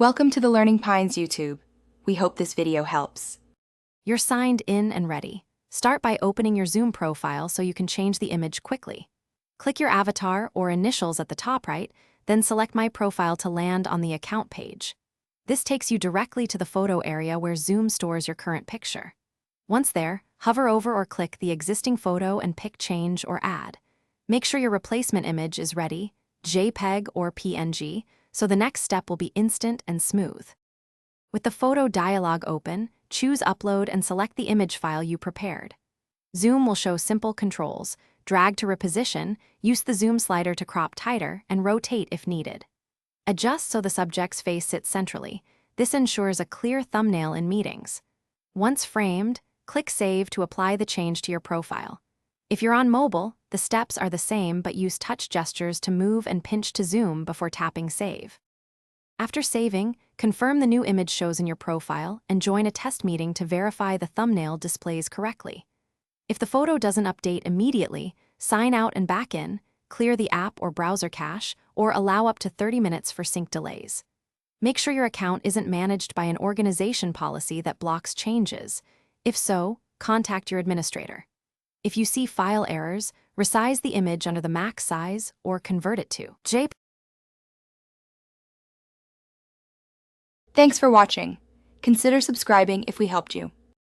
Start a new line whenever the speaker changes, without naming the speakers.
Welcome to the Learning Pines YouTube. We hope this video helps.
You're signed in and ready. Start by opening your Zoom profile so you can change the image quickly. Click your avatar or initials at the top right, then select My Profile to land on the Account page. This takes you directly to the photo area where Zoom stores your current picture. Once there, hover over or click the existing photo and pick Change or Add. Make sure your replacement image is ready, JPEG or PNG, so the next step will be instant and smooth. With the photo dialog open, choose Upload and select the image file you prepared. Zoom will show simple controls. Drag to reposition, use the zoom slider to crop tighter, and rotate if needed. Adjust so the subject's face sits centrally. This ensures a clear thumbnail in meetings. Once framed, click Save to apply the change to your profile. If you're on mobile, the steps are the same but use touch gestures to move and pinch to zoom before tapping Save. After saving, confirm the new image shows in your profile and join a test meeting to verify the thumbnail displays correctly. If the photo doesn't update immediately, sign out and back in, clear the app or browser cache, or allow up to 30 minutes for sync delays. Make sure your account isn't managed by an organization policy that blocks changes. If so, contact your administrator. If you see file errors, resize the image under the max size or convert it to JPEG.
Thanks for watching. Consider subscribing if we helped you.